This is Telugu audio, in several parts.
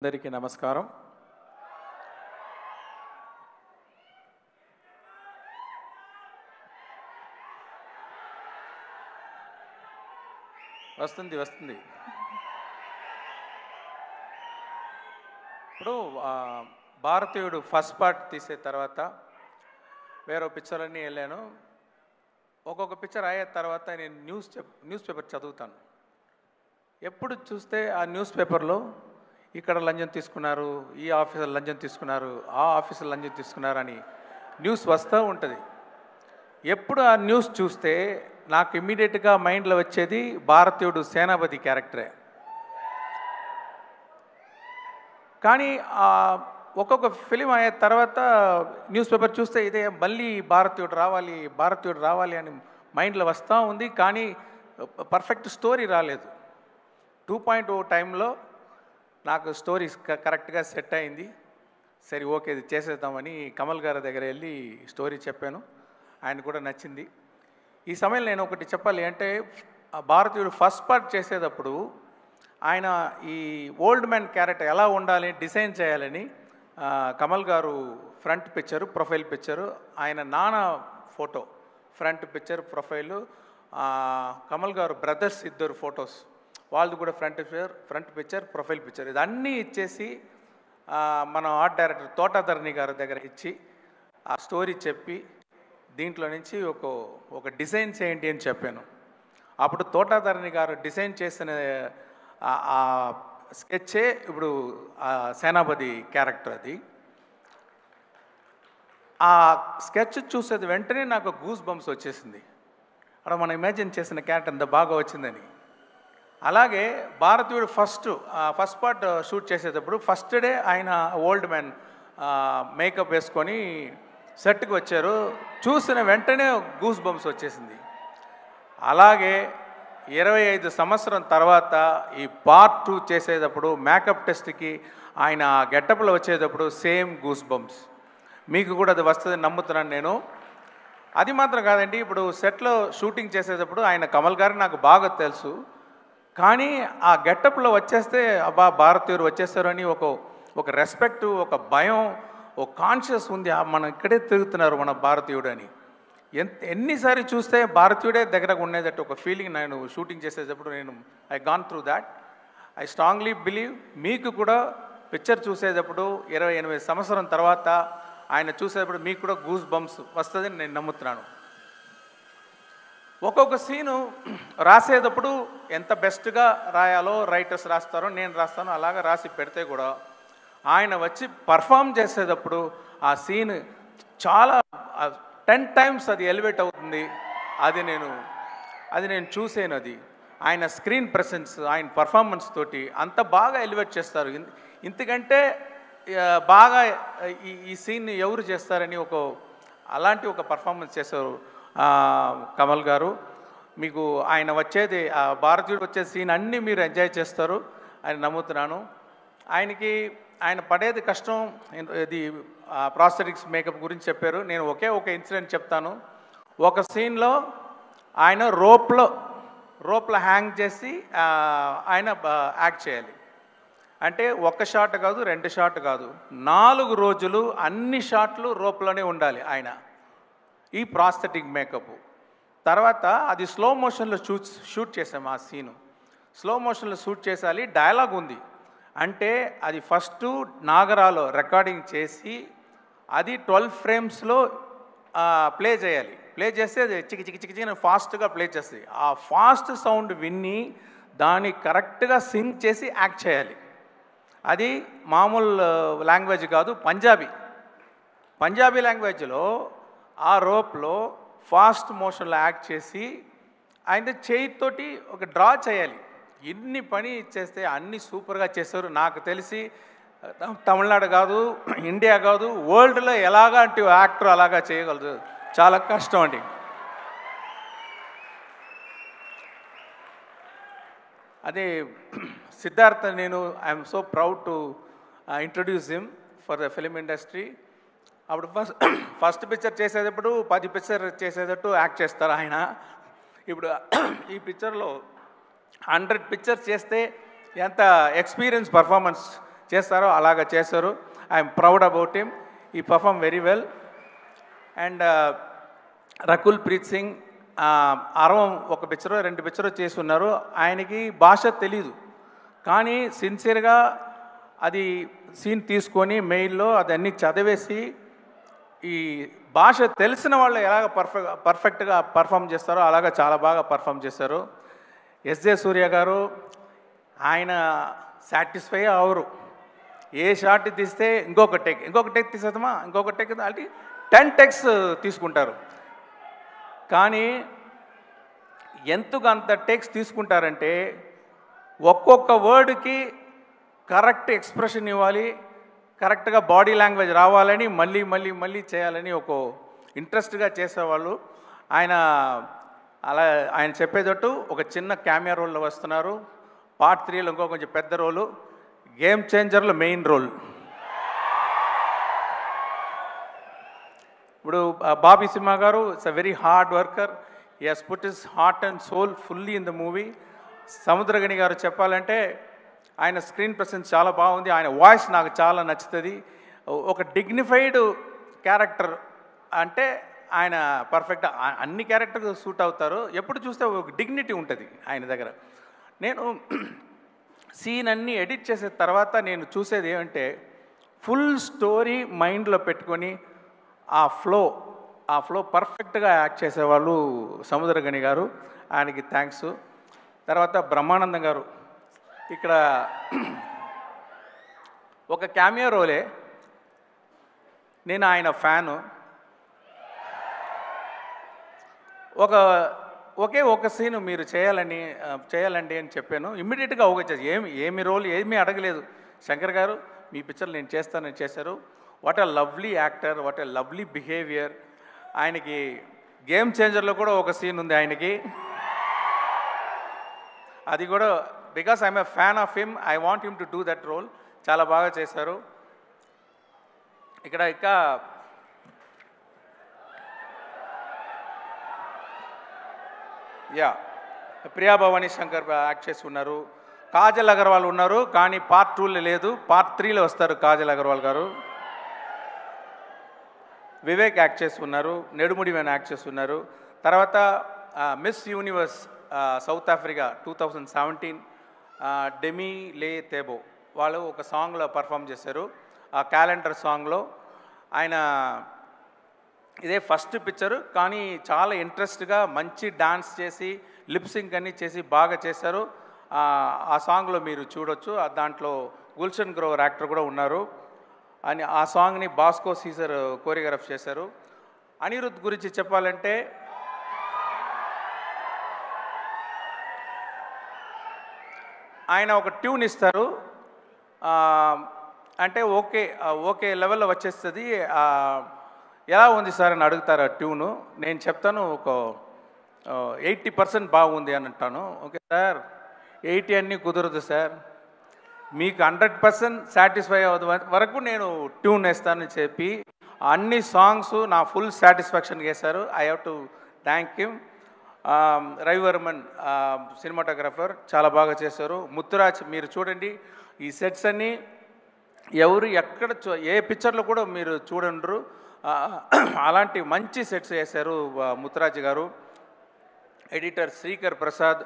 అందరికీ నమస్కారం. వస్తుంది. ఇప్పుడు భారతీయుడు ఫస్ట్ పార్ట్ తీసే తర్వాత వేరే పిక్చర్లన్నీ వెళ్ళాను. ఒక్కొక్క పిక్చర్ అయ్యే తర్వాత నేను న్యూస్ పేపర్ చదువుతాను. ఎప్పుడు చూస్తే ఆ న్యూస్ పేపర్లో ఇక్కడ లంచం తీసుకున్నారు, ఈ ఆఫీసర్ లంచం తీసుకున్నారు, ఆ ఆఫీసర్ లంచం తీసుకున్నారు అని న్యూస్ వస్తూ ఉంటుంది. ఎప్పుడు ఆ న్యూస్ చూస్తే నాకు ఇమ్మీడియట్గా మైండ్లో వచ్చేది భారతీయుడు సేనాపతి క్యారెక్టరే. కానీ ఒక్కొక్క ఫిలిం అయ్యే తర్వాత న్యూస్ పేపర్ చూస్తే ఇదే మళ్ళీ భారతీయుడు రావాలి అని మైండ్లో వస్తూ ఉంది. కానీ పర్ఫెక్ట్ స్టోరీ రాలేదు. 2.0 టైంలో నాకు స్టోరీ కరెక్ట్గా సెట్ అయింది. సరే ఓకే ఇది చేసేద్దామని కమల్ గారి దగ్గర వెళ్ళి స్టోరీ చెప్పాను. ఆయన కూడా నచ్చింది. ఈ సమయంలో నేను ఒకటి చెప్పాలి అంటే భారతీయుడు ఫస్ట్ పార్ట్ చేసేటప్పుడు ఆయన ఈ ఓల్డ్ మ్యాన్ క్యారెక్టర్ ఎలా ఉండాలి డిజైన్ చేయాలని కమల్ గారు ఫ్రంట్ పిక్చరు ప్రొఫైల్ పిక్చరు ఆయన నాన్న photo front picture profile Kamal గారు బ్రదర్స్ ఇద్దరు ఫొటోస్ వాళ్ళు కూడా ఫ్రంట్ పిక్చర్ ప్రొఫైల్ పిక్చర్ ఇదన్నీ ఇచ్చేసి మన ఆర్ట్ డైరెక్టర్ తోటాధరణి గారి దగ్గర ఇచ్చి ఆ స్టోరీ చెప్పి దీంట్లో నుంచి ఒక డిజైన్ చేయండి అని చెప్పాను. అప్పుడు తోటాధరణి గారు డిజైన్ చేసిన ఆ స్కెచ్చే ఇప్పుడు సేనాపతి క్యారెక్టర్. అది ఆ స్కెచ్ చూసేది వెంటనే నాకు గూస్ బంప్స్ వచ్చేసింది. అక్కడ మనం ఇమాజిన్ చేసిన క్యారెక్టర్ అంత బాగా వచ్చిందని. అలాగే భారతీయుడు ఫస్ట్ పార్ట్ షూట్ చేసేటప్పుడు ఫస్ట్ డే ఆయన ఓల్డ్ మ్యాన్ మేకప్ వేసుకొని సెట్కి వచ్చారు. చూసిన వెంటనే గూస్ బంప్స్ వచ్చేసింది. అలాగే 25 సంవత్సరం తర్వాత ఈ పార్ట్ 2 చేసేటప్పుడు మేకప్ టెస్ట్కి ఆయన గెటప్లో వచ్చేటప్పుడు సేమ్ గూస్ బంప్స్. మీకు కూడా అది వస్తుందని నమ్ముతున్నాను నేను. అది మాత్రం కాదండి, ఇప్పుడు సెట్లో షూటింగ్ చేసేటప్పుడు ఆయన కమల్ గారు నాకు బాగా తెలుసు. కానీ ఆ గెటప్లో వచ్చేస్తే అబ్బా భారతీయుడు వచ్చేస్తారు అని ఒక రెస్పెక్ట్, ఒక భయం, ఒక కాన్షియస్ ఉంది. మనం ఇక్కడే తిరుగుతున్నారు మన భారతీయుడు అని. ఎన్నిసారి చూస్తే భారతీయుడే దగ్గరకు ఉండేటట్టు ఒక ఫీలింగ్ నేను షూటింగ్ చేసేటప్పుడు I gone through that. I strongly believe మీకు కూడా పిక్చర్ చూసేటప్పుడు 28 సంవత్సరం తర్వాత ఆయన చూసేటప్పుడు మీకు కూడా గూస్ బంప్స్ వస్తుందని నేను నమ్ముతున్నాను. ఒక్కొక్క సీను రాసేటప్పుడు ఎంత బెస్ట్గా రాయాలో రైటర్స్ రాస్తారో నేను రాస్తాను. అలాగా రాసి పెడితే కూడా ఆయన వచ్చి పర్ఫామ్ చేసేటప్పుడు ఆ సీన్ చాలా 10 టైమ్స్ అది ఎలివేట్ అవుతుంది. అది నేను చూసాను. అది ఆయన స్క్రీన్ ప్రెసెన్స్, ఆయన పర్ఫార్మెన్స్ తోటి అంత బాగా ఎలివేట్ చేస్తారు. ఇంతకంటే బాగా ఈ సీన్ ఎవరు చేస్తారని అలాంటి ఒక పర్ఫార్మెన్స్ చేశారు కమల్ గారు. మీకు ఆయన వచ్చేది భారతీయుడు వచ్చే సీన్ అన్నీ మీరు ఎంజాయ్ చేస్తారు అని నమ్ముతున్నాను. ఆయన పడేది కష్టం. ఇది ప్రాస్థెటిక్స్ మేకప్ గురించి చెప్పారు. నేను ఒక ఇన్సిడెంట్ చెప్తాను. ఒక సీన్లో ఆయన రోప్లో హ్యాంగ్ చేసి ఆయన యాక్ట్ చేయాలి. అంటే 1 షాట్ కాదు, 2 షాట్ కాదు, 4 రోజులు అన్ని షాట్లు రోప్లోనే ఉండాలి ఆయన. ఈ ప్రాస్థెటిక్ మేకప్ తర్వాత అది స్లో మోషన్లో షూట్ చేసాము. ఆ సీను స్లో మోషన్లో షూట్ చేసాలి. డైలాగ్ ఉంది అంటే అది ఫస్ట్ నాగరాలో రికార్డింగ్ చేసి అది 12 ఫ్రేమ్స్లో ప్లే చేయాలి. ప్లే చేస్తే అది చికి ఫాస్ట్గా ప్లే చేస్తుంది. ఆ ఫాస్ట్ సౌండ్ విని దాన్ని కరెక్ట్గా సింగ్ చేసి యాక్ట్ చేయాలి. అది మామూలు లాంగ్వేజ్ కాదు, పంజాబీ లాంగ్వేజ్లో ఆ రోప్లో ఫాస్ట్ మోషన్లో యాక్ట్ చేసి ఆయన చేయితోటి ఒక డ్రా చేయాలి. ఇన్ని పని చేస్తే అన్నీ సూపర్గా చేస్తారు. నాకు తెలిసి తమిళనాడు కాదు, ఇండియా కాదు, వరల్డ్లో ఎలాగంటి యాక్టర్ అలాగా చేయగలరు. చాలా కష్టం అండి. అదే Siddhartha, I'm so proud to introduce him for the film industry. అప్పుడు ఫస్ట్ పిక్చర్ చేసేటప్పుడు 10 పిక్చర్ చేసేటట్టు యాక్ట్ చేస్తారు ఆయన. ఇప్పుడు ఈ పిక్చర్లో 100 పిక్చర్స్ చేస్తే ఎంత ఎక్స్పీరియన్స్ పర్ఫార్మెన్స్ చేస్తారో అలాగా చేశారు. I'm proud about him. He perform very well. And Rakul Preet Singh అరవం ఒక పిక్చరో 2 పిక్చరో చేసి ఉన్నారు. ఆయనకి భాష తెలీదు, కానీ సిన్సియర్గా అది సీన్ తీసుకొని మెయిల్లో అదన్నీ చదివేసి ఈ భాష తెలిసిన వాళ్ళు ఎలాగ పర్ఫెక్ట్గా పర్ఫామ్ చేస్తారో అలాగా చాలా బాగా పర్ఫామ్ చేశారు. ఎస్జే సూర్య గారు ఆయన సాటిస్ఫై అవరు. ఏ షాట్ తీస్తే ఇంకొక టేక్ తీసేద్దామా, ఇంకొక టేక్ అంటే 10 టెక్స్ తీసుకుంటారు. కానీ అంత టేక్స్ తీసుకుంటారంటే ఒక్కొక్క వర్డ్కి కరెక్ట్ ఎక్స్ప్రెషన్ ఇవ్వాలి, కరెక్ట్గా బాడీ లాంగ్వేజ్ రావాలని మళ్ళీ మళ్ళీ మళ్ళీ చేయాలని ఒక ఇంట్రెస్ట్గా చేసేవాళ్ళు. ఆయన చెప్పేటట్టు ఒక చిన్న క్యామియా రోల్లో వస్తున్నారు. పార్ట్ 3లో ఇంకో కొంచెం పెద్ద రోలు, గేమ్ చేంజర్లో మెయిన్ రోల్. ఇప్పుడు బాబీ సింహ గారు it's a very hard worker. He has put his heart and soul fully in the movie. Samuthirakani గారు చెప్పాలంటే ఆయన స్క్రీన్ ప్రెసెన్స్ చాలా బాగుంది. ఆయన వాయిస్ నాకు చాలా నచ్చుతుంది. ఒక డిగ్నిఫైడ్ క్యారెక్టర్ అంటే ఆయన పర్ఫెక్ట్ అన్ని క్యారెక్టర్కి సూట్ అవుతారు. ఎప్పుడు చూస్తే ఒక డిగ్నిటీ ఉంటుంది ఆయన దగ్గర. నేను సీన్ అన్నీ ఎడిట్ చేసిన తర్వాత నేను చూసేది ఏమంటే ఫుల్ స్టోరీ మైండ్లో పెట్టుకొని ఆ ఫ్లో పర్ఫెక్ట్గా యాక్ట్ చేసేవాళ్ళు సముద్రగని గారు. ఆయనకి థ్యాంక్స్. తర్వాత బ్రహ్మానందం గారు ఇక్కడ ఒక క్యామియో రోలే. నేను ఆయన ఫ్యాను. ఒక సీను మీరు చేయాలండి అని చెప్పాను. ఇమ్మీడియట్గా చేసి ఏమి రోల్ ఏమీ అడగలేదు. శంకర్ గారు మీ పిక్చర్ నేను చేస్తానని చేశారు. What a lovely actor, what a lovely behaviour. ఆయనకి గేమ్ చేంజర్లో కూడా ఒక సీన్ ఉంది ఆయనకి. అది కూడా because I'm a fan of him, I want him to do that role. చాలా బాగా చేశారు. ఇక్కడ ప్రియా భవానీ శంకర్ యాక్ట్ చేసి ఉన్నారు. కాజల్ అగర్వాల్ ఉన్నారు, కానీ పార్ట్ 2లో లేదు, పార్ట్ 3లో వస్తారు కాజల్ అగర్వాల్ గారు. వివేక్ యాక్ట్ చేసి ఉన్నారు, నెడుముడి వేణు యాక్ట్ చేసి ఉన్నారు. తర్వాత miss universe south Africa 2017 demi లే తేబో వాళ్ళు ఒక సాంగ్లో పర్ఫామ్ చేశారు. ఆ క్యాలెండర్ సాంగ్లో ఆయన ఇదే ఫస్ట్ పిక్చరు, కానీ చాలా ఇంట్రెస్ట్గా మంచి డాన్స్ చేసి లిప్సింగ్ అన్నీ చేసి బాగా చేశారు. ఆ సాంగ్లో మీరు చూడొచ్చు. దాంట్లో గుల్షన్ గ్రోవర్ యాక్టర్ కూడా ఉన్నారు. అని ఆ సాంగ్ని బాస్కో సీజర్ కోరియోగ్రాఫ్ చేశారు. అనిరుద్ధ్ గురించి చెప్పాలంటే ఆయన ఒక ట్యూన్ ఇస్తారు, అంటే ఓకే లెవెల్లో వచ్చేస్తుంది. ఎలా ఉంది సార్ అని అడుగుతారు ఆ ట్యూను. నేను చెప్తాను ఒక 80% బాగుంది అని అంటాను. ఓకే సార్ 80 అన్నీ కుదరదు సార్, మీకు 100% సాటిస్ఫై అవ్వదు వరకు నేను ట్యూన్ వేస్తానని చెప్పి అన్ని సాంగ్స్ నా ఫుల్ సాటిస్ఫాక్షన్ చేశారు. I have to thank him. Ravi Varman cinematographer చాలా బాగా చేశారు. ముత్తురాజ్ మీరు చూడండి, ఈ సెట్స్ అన్నీ ఎవరు ఎక్కడ ఏ పిక్చర్లో కూడా మీరు చూడండ్రు, అలాంటి మంచి సెట్స్ వేశారు ముత్తురాజ్ గారు. ఎడిటర్ శ్రీకర్ ప్రసాద్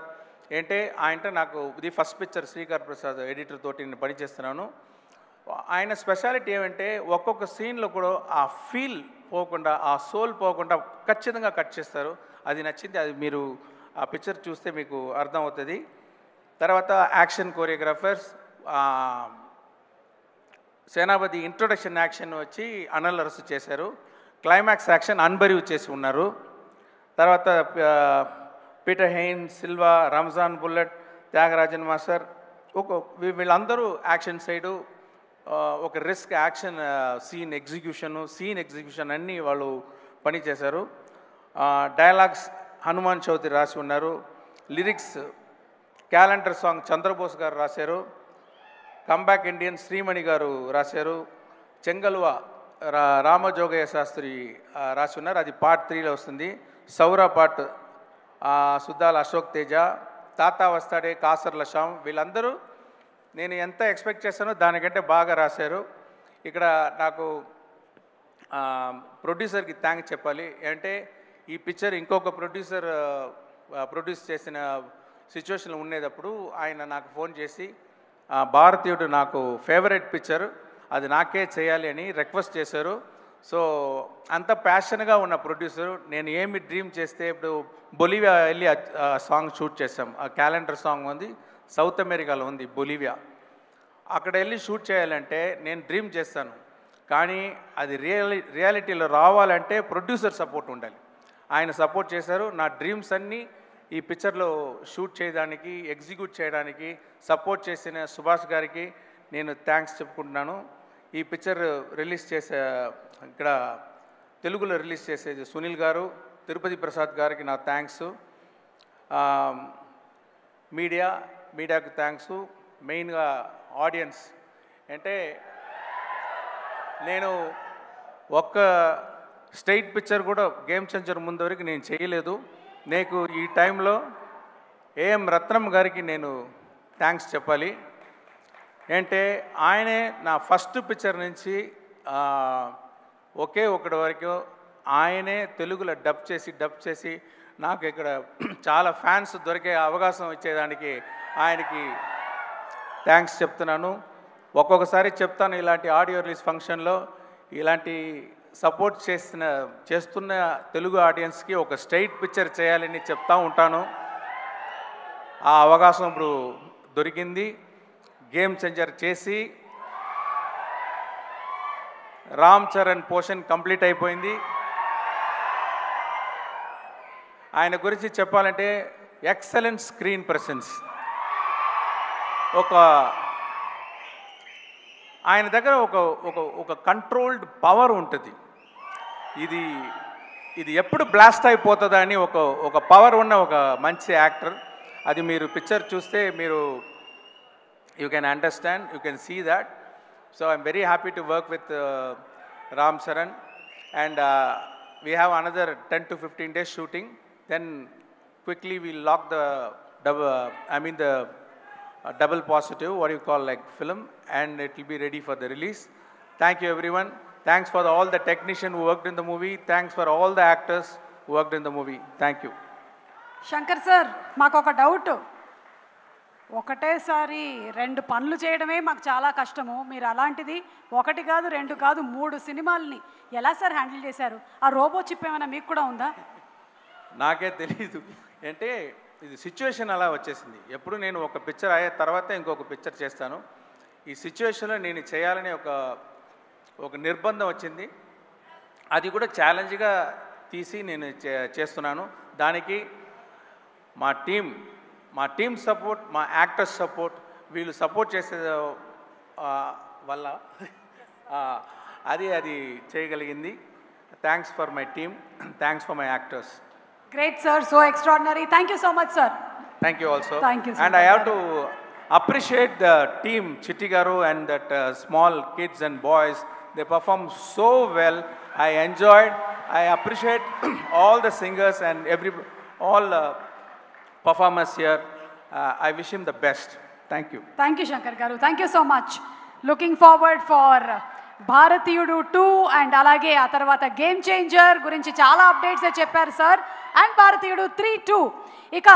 ఆయనంటే నాకు ఇది first picture. Srikar Prasad editor తోటి నేను పనిచేస్తున్నాను. ఆయన స్పెషాలిటీ ఏమంటే ఒక్కొక్క సీన్లో కూడా ఆ ఫీల్ పోకుండా, ఆ సోల్ పోకుండా ఖచ్చితంగా కట్ చేస్తారు. అది నచ్చింది. అది మీరు ఆ పిక్చర్ చూస్తే మీకు అర్థమవుతుంది. తర్వాత యాక్షన్ కోరియోగ్రాఫర్స్ సేనాపతి ఇంట్రొడక్షన్ యాక్షన్ వచ్చి అనిల్ అరసు చేశారు. క్లైమాక్స్ యాక్షన్ అన్బరీవ్ చేసి ఉన్నారు. తర్వాత Peter Hein, Silva, Ramzan bullet, Thyagarajan master వీళ్ళందరూ యాక్షన్ సైడు ఒక రిస్క్ యాక్షన్ సీన్ ఎగ్జిక్యూషన్ అన్నీ వాళ్ళు పని చేశారు. డైలాగ్స్ హనుమాన్ చౌదరి రాసి ఉన్నారు. లిరిక్స్ క్యాలెండర్ సాంగ్ చంద్రబోస్ గారు రాశారు. కంబ్యాక్ ఇండియన్ శ్రీమణి గారు రాశారు. చెంగల్వ రామజోగయ్య శాస్త్రి రాసి ఉన్నారు. అది పార్ట్ 3లో వస్తుంది. సౌరా పార్ట్ సుద్దాల అశోక్ తేజ, తాతా వస్తాడే, కాసర్ల శ్యామ్ వీళ్ళందరూ నేను ఎంత ఎక్స్పెక్ట్ చేశానో దానికంటే బాగా రాశారు. ఇక్కడ నాకు ప్రొడ్యూసర్కి థ్యాంక్స్ చెప్పాలి. అంటే ఈ పిక్చర్ ఇంకొక ప్రొడ్యూసర్ ప్రొడ్యూస్ చేసిన సిచ్యువేషన్ ఉండేటప్పుడు ఆయన నాకు ఫోన్ చేసి భారతీయుడు నాకు ఫేవరెట్ పిక్చర్, అది నాకే చేయాలి అని రిక్వెస్ట్ చేశారు. సో అంత ప్యాషన్గా ఉన్న ప్రొడ్యూసరు, నేను ఏమి డ్రీమ్ చేస్తే ఇప్పుడు బొలివియా వెళ్ళి సాంగ్ షూట్ చేసాం. ఆ క్యాలెండర్ సాంగ్ ఉంది, సౌత్ అమెరికాలో ఉంది బొలివియా. అక్కడ వెళ్ళి షూట్ చేయాలంటే నేను డ్రీమ్ చేస్తాను, కానీ అది రియాలిటీలో రావాలంటే ప్రొడ్యూసర్ సపోర్ట్ ఉండాలి. ఆయన సపోర్ట్ చేశారు. నా డ్రీమ్స్ అన్నీ ఈ పిక్చర్లో షూట్ చేయడానికి, ఎగ్జిక్యూట్ చేయడానికి సపోర్ట్ చేసిన సుభాష్ గారికి నేను థ్యాంక్స్ చెప్పుకుంటున్నాను. ఈ పిక్చర్ రిలీజ్ చేసే ఇక్కడ తెలుగులో రిలీజ్ చేసేది సునీల్ గారు, తిరుపతి ప్రసాద్ గారికి నా థ్యాంక్స్. మీడియాకు థ్యాంక్స్. మెయిన్గా ఆడియన్స్. అంటే నేను ఒక్క స్టేట్ పిక్చర్ కూడా గేమ్ చేంజర్ ముందు వరకు నేను చేయలేదు. నీకు ఈ టైంలో ఏఎం రత్నం గారికి నేను థ్యాంక్స్ చెప్పాలి. అంటే ఆయనే నా ఫస్ట్ పిక్చర్ నుంచి ఒకే ఒకటి వరకు ఆయనే తెలుగులో డబ్ చేసి నాకు ఇక్కడ చాలా ఫ్యాన్స్ దొరికే అవకాశం ఇచ్చేదానికి ఆయనకి థ్యాంక్స్ చెప్తున్నాను. ఒక్కొక్కసారి చెప్తాను, ఇలాంటి ఆడియో రిలీజ్ ఫంక్షన్లో ఇలాంటి సపోర్ట్ చేస్తున్న తెలుగు ఆడియన్స్కి ఒక స్ట్రైట్ పిక్చర్ చేయాలని చెప్తూ ఉంటాను. ఆ అవకాశం ఇప్పుడు దొరికింది. గేమ్ చేంజర్ చేసి రామ్ చరణ్ పోర్షన్ కంప్లీట్ అయిపోయింది. ఆయన గురించి చెప్పాలంటే ఎక్సలెంట్ స్క్రీన్ ప్రెసెన్స్. ఆయన దగ్గర ఒక కంట్రోల్డ్ పవర్ ఉంటుంది. ఇది ఎప్పుడు బ్లాస్ట్ అయిపోతుందా అని ఒక పవర్ ఉన్న ఒక మంచి యాక్టర్. అది మీరు పిక్చర్ చూస్తే మీరు you can understand, you can see that. So I'm very happy to work with Ram Charan. And we have another 10 to 15 days shooting. Then quickly we'll lock the double positive, what you call like film, and it will be ready for the release. Thank you everyone. Thanks for all the technicians who worked in the movie. Thanks for all the actors who worked in the movie. Thank you. Shankar sir, మాకు ఒక డౌట్. ఒకటేసారి 2 పనులు చేయడమే మాకు చాలా కష్టము. మీరు అలాంటిది 1 కాదు 2 కాదు 3 సినిమాలని ఎలా సార్ హ్యాండిల్ చేశారు? ఆ రోబో చిప్ ఏమైనా మీకు కూడా ఉందా? నాకే తెలీదు. అంటే ఇది సిచ్యువేషన్ అలా వచ్చేసింది. ఎప్పుడు నేను ఒక పిక్చర్ అయ్యే తర్వాత ఇంకొక పిక్చర్ చేస్తాను. ఈ సిచ్యువేషన్లో నేను చేయాలని ఒక నిర్బంధం వచ్చింది. అది కూడా ఛాలెంజ్గా తీసి నేను చేస్తున్నాను. దానికి మా టీమ్ సపోర్ట్, మా యాక్టర్స్ సపోర్ట్, వీళ్ళు సపోర్ట్ చేసే వల్ల అది చేయగలిగింది. Thanks for my team, thanks for my actors. Great sir, so extraordinary. Thank you so much sir. Thank you also. Thank you sir. And I have to appreciate the team, Chitti Garu and that small kids and boys. They performed so well. I enjoyed. I appreciate all the singers and all performers here. I wish him the best. Thank you. Thank you Shankar Garu. Thank you so much. Looking forward for భారతీయుడు 2 అండ్ అలాగే ఆ తర్వాత గేమ్ చేంజర్ గురించి చాలా అప్డేట్స్ చెప్పారు సార్. అండ్ భారతీయుడు 3-2 ఇక